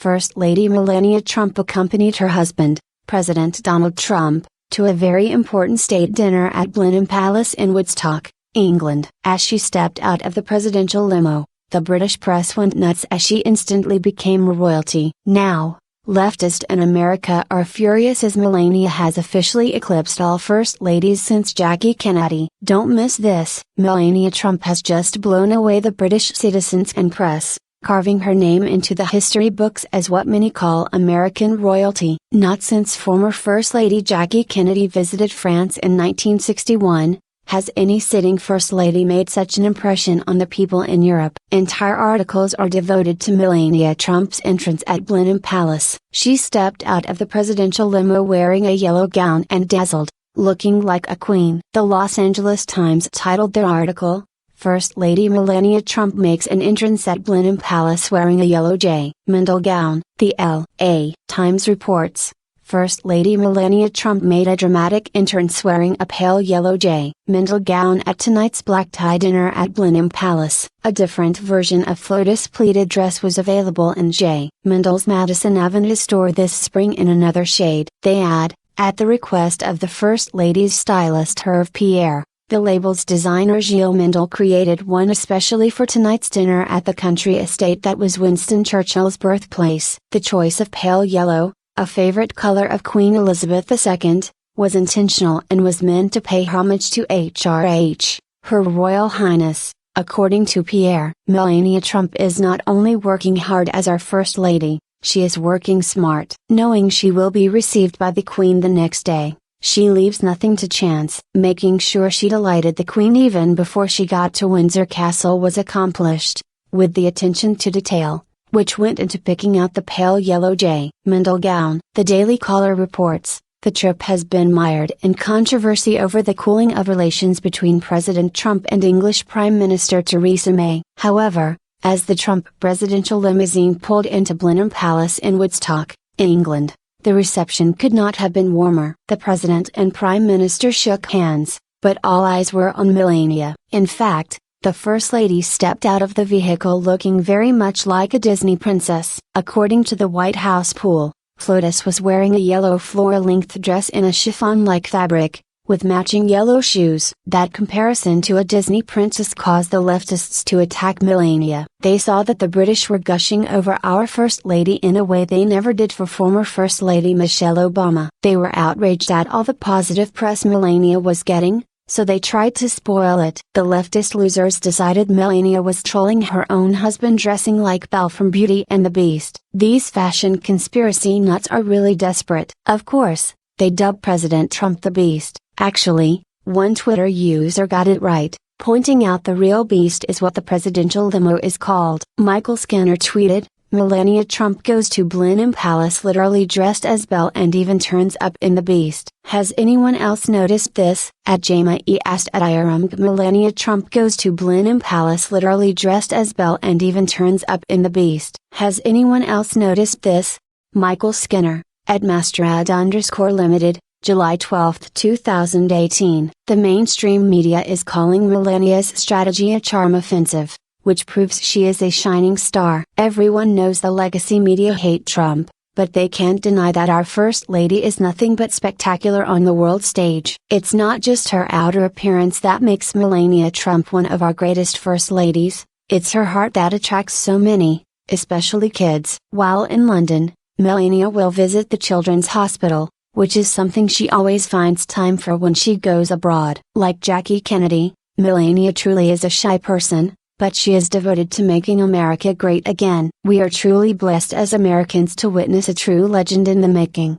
First Lady Melania Trump accompanied her husband, President Donald Trump, to a very important state dinner at Blenheim Palace in Woodstock, England. As she stepped out of the presidential limo, the British press went nuts as she instantly became royalty. Now, leftists in America are furious as Melania has officially eclipsed all first ladies since Jackie Kennedy. Don't miss this. Melania Trump has just blown away the British citizens and press, carving her name into the history books as what many call American royalty. Not since former First Lady Jackie Kennedy visited France in 1961, has any sitting First Lady made such an impression on the people in Europe. Entire articles are devoted to Melania Trump's entrance at Blenheim Palace. She stepped out of the presidential limo wearing a yellow gown and dazzled, looking like a queen. The Los Angeles Times titled their article, "First Lady Melania Trump makes an entrance at Blenheim Palace wearing a yellow J. Mendel gown." The L.A. Times reports, First Lady Melania Trump made a dramatic entrance wearing a pale yellow J. Mendel gown at tonight's black tie dinner at Blenheim Palace. A different version of FLOTUS pleated dress was available in J. Mendel's Madison Avenue store this spring in another shade. They add, at the request of the First Lady's stylist Herve Pierre, the label's designer Gilles Mendel created one especially for tonight's dinner at the country estate that was Winston Churchill's birthplace. The choice of pale yellow, a favorite color of Queen Elizabeth II, was intentional and was meant to pay homage to Her Royal Highness. According to Pierre, Melania Trump is not only working hard as our First Lady, she is working smart. Knowing she will be received by the Queen the next day, she leaves nothing to chance. Making sure she delighted the Queen even before she got to Windsor Castle was accomplished, with the attention to detail, which went into picking out the pale yellow J. Mendel gown. The Daily Caller reports, the trip has been mired in controversy over the cooling of relations between President Trump and English Prime Minister Theresa May. However, as the Trump presidential limousine pulled into Blenheim Palace in Woodstock, England, the reception could not have been warmer. The President and Prime Minister shook hands, but all eyes were on Melania. In fact, the First Lady stepped out of the vehicle looking very much like a Disney princess. According to the White House pool, FLOTUS was wearing a yellow floor-length dress in a chiffon-like fabric, with matching yellow shoes. That comparison to a Disney princess caused the leftists to attack Melania. They saw that the British were gushing over our First Lady in a way they never did for former First Lady Michelle Obama. They were outraged at all the positive press Melania was getting, so they tried to spoil it. The leftist losers decided Melania was trolling her own husband dressing like Belle from Beauty and the Beast. These fashion conspiracy nuts are really desperate. Of course, they dubbed President Trump the Beast. Actually, one Twitter user got it right, pointing out the real beast is what the presidential limo is called. Michael Skinner tweeted, Melania Trump goes to Blenheim Palace literally dressed as Belle and even turns up in the Beast. Has anyone else noticed this? At Jama E asked at IRM Melania Trump goes to Blenheim Palace literally dressed as Belle and even turns up in the Beast. Has anyone else noticed this? Michael Skinner, at Mastrad_Limited, July 12, 2018. The mainstream media is calling Melania's strategy a charm offensive, which proves she is a shining star. Everyone knows the legacy media hate Trump, but they can't deny that our First Lady is nothing but spectacular on the world stage. It's not just her outer appearance that makes Melania Trump one of our greatest First Ladies, it's her heart that attracts so many, especially kids. While in London, Melania will visit the Children's Hospital, which is something she always finds time for when she goes abroad. Like Jackie Kennedy, Melania truly is a shy person, but she is devoted to making America great again. We are truly blessed as Americans to witness a true legend in the making.